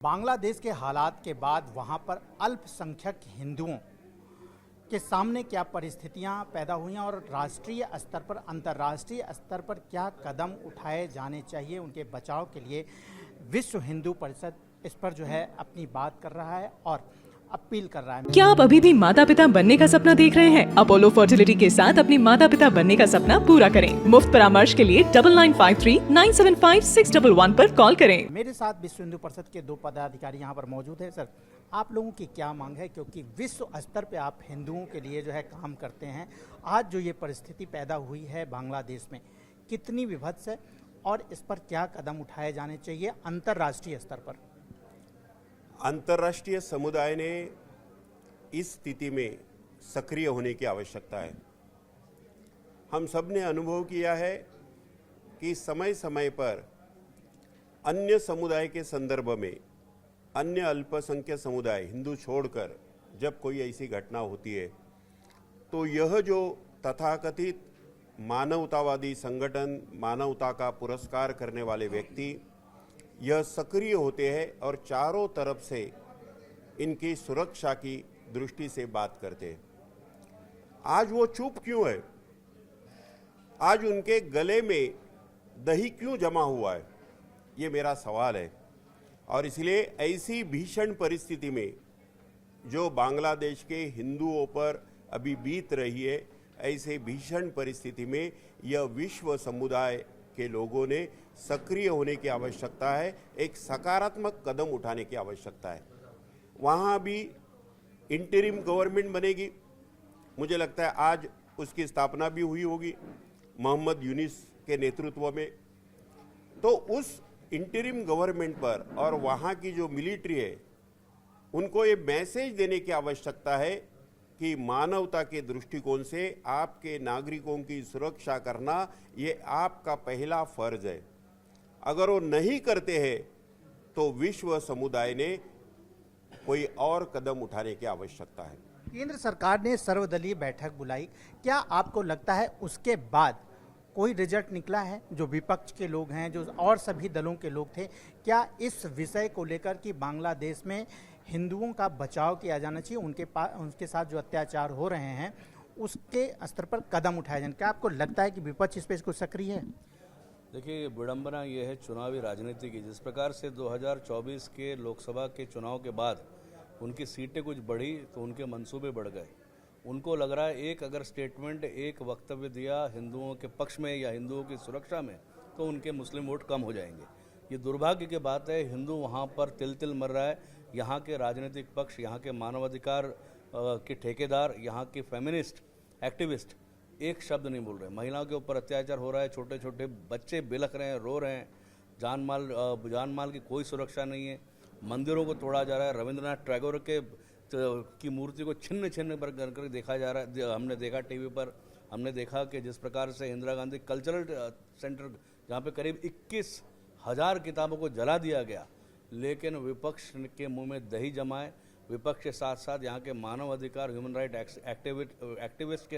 बांग्लादेश के हालात के बाद वहां पर अल्पसंख्यक हिंदुओं के सामने क्या परिस्थितियां पैदा हुई हैं और राष्ट्रीय स्तर पर अंतर्राष्ट्रीय स्तर पर क्या कदम उठाए जाने चाहिए उनके बचाव के लिए विश्व हिंदू परिषद इस पर जो है अपनी बात कर रहा है और अपील कर रहा है। क्या आप अभी भी माता पिता बनने का सपना देख रहे हैं? अपोलो फर्टिलिटी के साथ अपने माता पिता बनने का सपना पूरा करें। मुफ्त परामर्श के लिए 9953975611 पर कॉल करें। मेरे साथ विश्व हिंदू परिषद के दो पदाधिकारी यहाँ पर मौजूद हैं। सर, आप लोगों की क्या मांग है, क्योंकि विश्व स्तर पे आप हिंदुओं के लिए जो है काम करते हैं। आज जो ये परिस्थिति पैदा हुई है बांग्लादेश में, कितनी विभत्स है और इस पर क्या कदम उठाए जाने चाहिए अंतर्राष्ट्रीय स्तर पर? अंतर्राष्ट्रीय समुदाय ने इस स्थिति में सक्रिय होने की आवश्यकता है। हम सब ने अनुभव किया है कि समय समय पर अन्य समुदाय के संदर्भ में अन्य अल्पसंख्यक समुदाय हिंदू छोड़कर जब कोई ऐसी घटना होती है तो यह जो तथाकथित मानवतावादी संगठन, मानवता का पुरस्कार करने वाले व्यक्ति यह सक्रिय होते हैं और चारों तरफ से इनकी सुरक्षा की दृष्टि से बात करते हैं। आज वो चुप क्यों है? आज उनके गले में दही क्यों जमा हुआ है? ये मेरा सवाल है। और इसलिए ऐसी भीषण परिस्थिति में जो बांग्लादेश के हिंदुओं पर अभी बीत रही है, ऐसे भीषण परिस्थिति में यह विश्व समुदाय के लोगों ने सक्रिय होने की आवश्यकता है। एक सकारात्मक कदम उठाने की आवश्यकता है। वहाँ भी इंटरिम गवर्नमेंट बनेगी। मुझे लगता है आज उसकी स्थापना भी हुई होगी मोहम्मद यूनिस के नेतृत्व में। तो उस इंटरिम गवर्नमेंट पर और वहाँ की जो मिलिट्री है उनको ये मैसेज देने की आवश्यकता है कि मानवता के दृष्टिकोण से आपके नागरिकों की सुरक्षा करना ये आपका पहला फर्ज है। अगर वो नहीं करते हैं तो विश्व समुदाय ने कोई और कदम उठाने की आवश्यकता है। केंद्र सरकार ने सर्वदलीय बैठक बुलाई, क्या आपको लगता है उसके बाद कोई रिजल्ट निकला है? जो विपक्ष के लोग हैं, जो और सभी दलों के लोग थे, क्या इस विषय को लेकर कि बांग्लादेश में हिंदुओं का बचाव किया जाना चाहिए, उनके साथ जो अत्याचार हो रहे हैं उसके स्तर पर कदम उठाए जाए? क्या आपको लगता है कि विपक्ष इस पर इसको सक्रिय है? देखिए, विडंबना ये है चुनावी राजनीति की। जिस प्रकार से 2024 के लोकसभा के चुनाव के बाद उनकी सीटें कुछ बढ़ी तो उनके मंसूबे बढ़ गए। उनको लग रहा है एक अगर स्टेटमेंट, एक वक्तव्य दिया हिंदुओं के पक्ष में या हिंदुओं की सुरक्षा में तो उनके मुस्लिम वोट कम हो जाएंगे। ये दुर्भाग्य की बात है। हिंदू वहाँ पर तिल तिल मर रहा है। यहाँ के राजनीतिक पक्ष, यहाँ के मानवाधिकार के ठेकेदार, यहाँ के फेमिनिस्ट एक्टिविस्ट एक शब्द नहीं बोल रहे। महिलाओं के ऊपर अत्याचार हो रहा है, छोटे छोटे बच्चे बिलख रहे हैं, रो रहे हैं। जान माल की कोई सुरक्षा नहीं है। मंदिरों को तोड़ा जा रहा है। रविंद्रनाथ टैगोर की मूर्ति को छिन्न छिन्न कर देखा जा रहा है। हमने देखा टीवी पर, हमने देखा कि जिस प्रकार से इंदिरा गांधी कल्चरल सेंटर, जहाँ पे करीब 21,000 किताबों को जला दिया गया, लेकिन विपक्ष के मुंह में दही जमाए। विपक्ष के साथ साथ यहाँ के मानव अधिकार, ह्यूमन राइट एक्टिविस्ट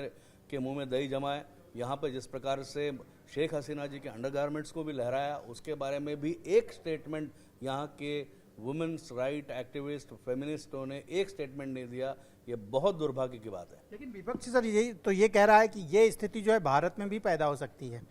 के मुंह में दही जमाए। यहाँ पर जिस प्रकार से शेख हसीना जी के अंडरगारमेंट्स को भी लहराया, उसके बारे में भी एक स्टेटमेंट यहाँ के वुमेन्स राइट एक्टिविस्ट, फेमिनिस्टों ने एक स्टेटमेंट नहीं दिया। ये बहुत दुर्भाग्य की बात है। लेकिन विपक्ष सर ये कह रहा है कि ये स्थिति जो है भारत में भी पैदा हो सकती है।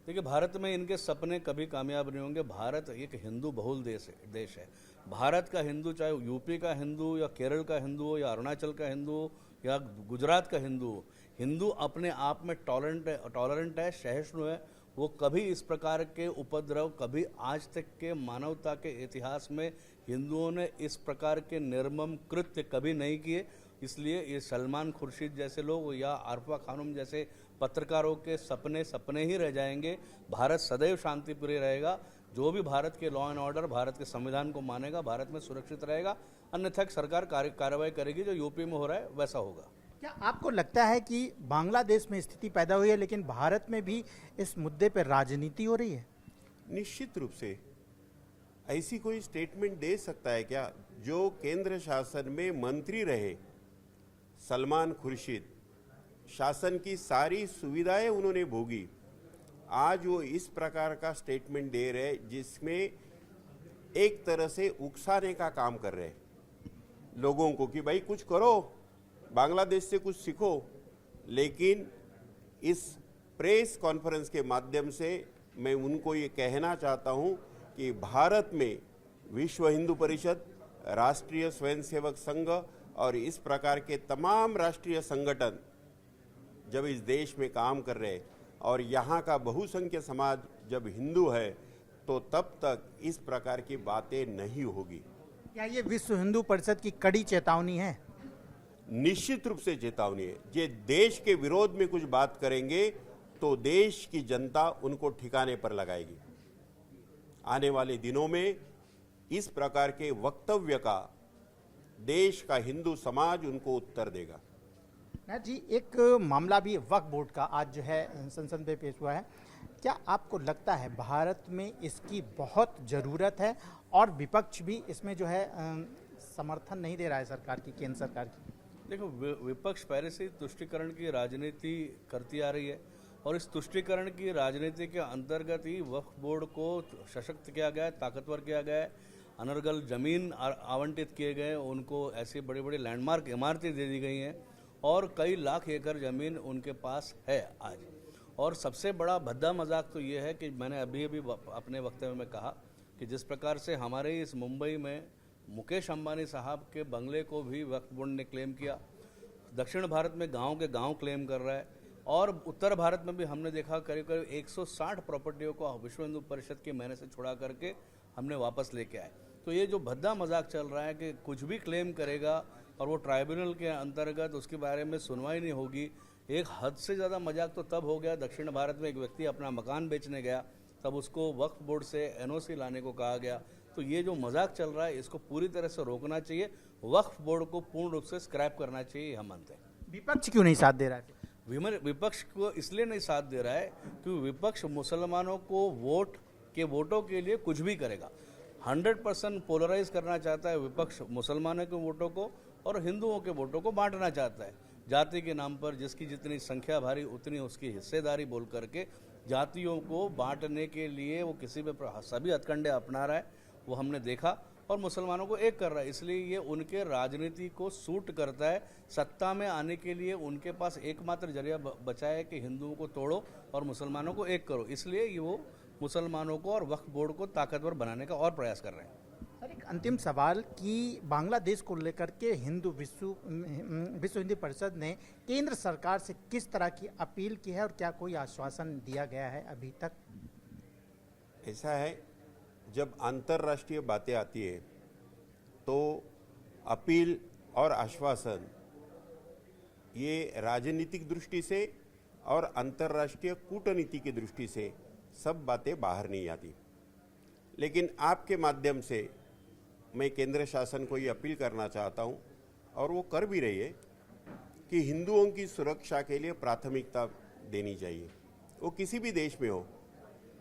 देखिए, भारत में इनके सपने कभी कामयाब नहीं होंगे। भारत एक हिंदू बहुल देश है। भारत का हिंदू, चाहे यूपी का हिंदू या केरल का हिंदू हो या अरुणाचल का हिंदू हो या गुजरात का हिंदू हो, हिंदू अपने आप में टॉलरेंट है, सहिष्णु है। वो कभी इस प्रकार के उपद्रव, कभी आज तक के मानवता के इतिहास में हिंदुओं ने इस प्रकार के निर्मम कृत्य कभी नहीं किए। इसलिए ये सलमान खुर्शीद जैसे लोग या आरफा खानम जैसे पत्रकारों के सपने ही रह जाएंगे। भारत सदैव शांतिप्रिय रहेगा। जो भी भारत के लॉ एंड ऑर्डर, भारत के संविधान को मानेगा, भारत में सुरक्षित रहेगा। अन्यथा सरकार कार्रवाई करेगी। जो यूपी में हो रहा है वैसा होगा। क्या आपको लगता है कि बांग्लादेश में स्थिति पैदा हुई है लेकिन भारत में भी इस मुद्दे पर राजनीति हो रही है? निश्चित रूप से ऐसी कोई स्टेटमेंट दे सकता है क्या? जो केंद्र शासन में मंत्री रहे, सलमान खुर्शीद, शासन की सारी सुविधाएं उन्होंने भोगी, आज वो इस प्रकार का स्टेटमेंट दे रहे जिसमें एक तरह से उकसाने का काम कर रहे हैं लोगों को कि भाई कुछ करो, बांग्लादेश से कुछ सीखो। लेकिन इस प्रेस कॉन्फ्रेंस के माध्यम से मैं उनको ये कहना चाहता हूँ कि भारत में विश्व हिंदू परिषद, राष्ट्रीय स्वयंसेवक संघ और इस प्रकार के तमाम राष्ट्रीय संगठन जब इस देश में काम कर रहे हैं और यहाँ का बहुसंख्य समाज जब हिंदू है, तो तब तक इस प्रकार की बातें नहीं होगी। क्या ये विश्व हिंदू परिषद की कड़ी चेतावनी है? निश्चित रूप से चेतावनी है। ये देश के विरोध में कुछ बात करेंगे तो देश की जनता उनको ठिकाने पर लगाएगी। आने वाले दिनों में इस प्रकार के वक्तव्य का देश का हिंदू समाज उनको उत्तर देगा। नाथ जी, एक मामला भी वक्फ बोर्ड का आज जो है संसद में पेश हुआ है। क्या आपको लगता है भारत में इसकी बहुत ज़रूरत है और विपक्ष भी इसमें जो है समर्थन नहीं दे रहा है सरकार की, केंद्र सरकार की? देखो, विपक्ष पहले से ही तुष्टीकरण की राजनीति करती आ रही है और इस तुष्टीकरण की राजनीति के अंतर्गत ही वक्फ बोर्ड को सशक्त किया गया है, ताकतवर किया गया है। अनर्गल जमीन आवंटित किए गए, उनको ऐसी बड़ी बड़ी लैंडमार्क इमारतें दे दी गई हैं और कई लाख एकड़ जमीन उनके पास है आज। और सबसे बड़ा भद्दा मजाक तो ये है कि मैंने अभी अपने वक्तव्य में कहा कि जिस प्रकार से हमारे इस मुंबई में मुकेश अंबानी साहब के बंगले को भी वक्फ बोर्ड ने क्लेम किया, दक्षिण भारत में गांव के गांव क्लेम कर रहा है और उत्तर भारत में भी हमने देखा करीब करीब 160 प्रॉपर्टियों को विश्व हिंदू परिषद के मैने से छुड़ा करके हमने वापस लेके आए। तो ये जो भद्दा मजाक चल रहा है कि कुछ भी क्लेम करेगा और वो ट्राइब्यूनल के अंतर्गत उसके बारे में सुनवाई नहीं होगी, एक हद से ज़्यादा मजाक तो तब हो गया दक्षिण भारत में एक व्यक्ति अपना मकान बेचने गया, तब उसको वक्फ बोर्ड से एनओसी लाने को कहा गया। तो ये जो मजाक चल रहा है इसको पूरी तरह से रोकना चाहिए, वक्फ बोर्ड को पूर्ण रूप से स्क्रैप करना चाहिए, हम मानते हैं। विपक्ष क्यों नहीं साथ दे रहा है? विपक्ष को इसलिए नहीं साथ दे रहा है क्योंकि विपक्ष मुसलमानों को वोटों के लिए कुछ भी करेगा। 100% पोलराइज करना चाहता है विपक्ष मुसलमानों के वोटों को और हिंदुओं के वोटों को बांटना चाहता है। जाति के नाम पर जिसकी जितनी संख्या भारी उतनी उसकी हिस्सेदारी बोल करके जातियों को बांटने के लिए वो किसी पे सभी हथकंडे अपना रहा है, वो हमने देखा, और मुसलमानों को एक कर रहा है। इसलिए ये उनके राजनीति को सूट करता है। सत्ता में आने के लिए उनके पास एकमात्र जरिया बचा है कि हिंदुओं को तोड़ो और मुसलमानों को एक करो। इसलिए ये वो मुसलमानों को और वक्फ बोर्ड को ताकतवर बनाने का और प्रयास कर रहे हैं। सर, एक अंतिम सवाल कि बांग्लादेश को लेकर के विश्व हिंदू परिषद ने केंद्र सरकार से किस तरह की अपील की है और क्या कोई आश्वासन दिया गया है अभी तक? ऐसा है, जब अंतर्राष्ट्रीय बातें आती है तो अपील और आश्वासन ये राजनीतिक दृष्टि से और अंतर्राष्ट्रीय कूटनीति की दृष्टि से सब बातें बाहर नहीं आती। लेकिन आपके माध्यम से मैं केंद्र शासन को ये अपील करना चाहता हूँ और वो कर भी रही है कि हिंदुओं की सुरक्षा के लिए प्राथमिकता देनी चाहिए, वो किसी भी देश में हो।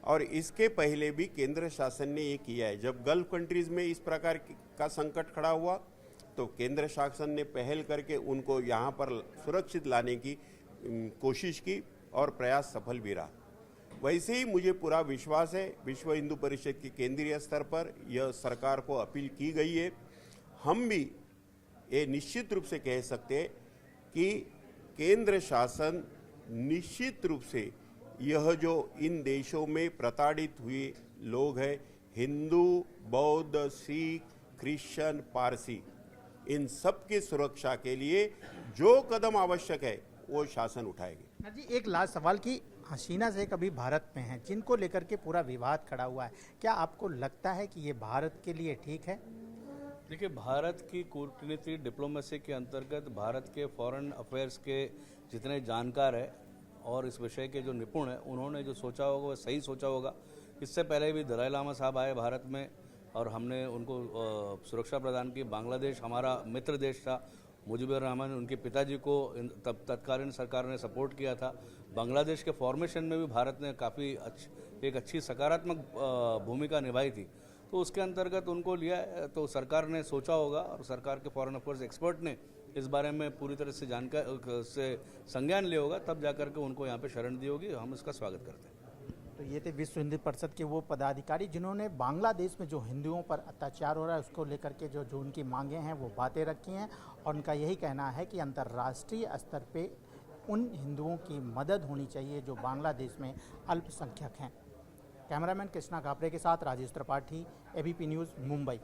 और इसके पहले भी केंद्र शासन ने ये किया है। जब गल्फ कंट्रीज़ में इस प्रकार का संकट खड़ा हुआ तो केंद्र शासन ने पहल करके उनको यहाँ पर सुरक्षित लाने की कोशिश की और प्रयास सफल भी रहा। वैसे ही मुझे पूरा विश्वास है विश्व हिंदू परिषद के केंद्रीय स्तर पर यह सरकार को अपील की गई है। हम भी ये निश्चित रूप से कह सकते हैं कि केंद्र शासन निश्चित रूप से यह जो इन देशों में प्रताड़ित हुए लोग हैं, हिंदू, बौद्ध, सिख, क्रिश्चियन, पारसी, इन सब की सुरक्षा के लिए जो कदम आवश्यक है वो शासन उठाएगी। जी, एक लास्ट सवाल कि हसीना शेख अभी भारत में हैं, जिनको लेकर के पूरा विवाद खड़ा हुआ है, क्या आपको लगता है कि ये भारत के लिए ठीक है? देखिए, भारत की कूटनीति डिप्लोमेसी के अंतर्गत भारत के फॉरेन अफेयर्स के जितने जानकार हैं और इस विषय के जो निपुण हैं, उन्होंने जो सोचा होगा वह सही सोचा होगा। इससे पहले भी दलाई लामा साहब आए भारत में और हमने उनको सुरक्षा प्रदान की। बांग्लादेश हमारा मित्र देश था, मुजीबुर रहमान उनके पिताजी को तब तत्कालीन सरकार ने सपोर्ट किया था। बांग्लादेश के फॉर्मेशन में भी भारत ने काफ़ी एक अच्छी सकारात्मक भूमिका निभाई थी, तो उसके अंतर्गत उनको लिया। तो सरकार ने सोचा होगा और सरकार के फॉरेन अफेयर्स एक्सपर्ट ने इस बारे में पूरी तरह से जानकारी से संज्ञान लिया होगा, तब जाकर के उनको यहाँ पे शरण दी होगी। हम इसका स्वागत करते हैं। तो ये थे विश्व हिंदू परिषद के वो पदाधिकारी जिन्होंने बांग्लादेश में जो हिंदुओं पर अत्याचार हो रहा है उसको लेकर के जो जो उनकी मांगें हैं वो बातें रखी हैं, और उनका यही कहना है कि अंतर्राष्ट्रीय स्तर पे उन हिंदुओं की मदद होनी चाहिए जो बांग्लादेश में अल्पसंख्यक हैं। कैमरामैन कृष्णा कापरे के साथ Rajesh Tripathi, ABP news, Mumbai.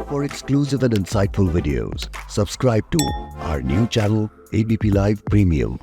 For exclusive and insightful videos, subscribe to our new channel ABP Live Premium.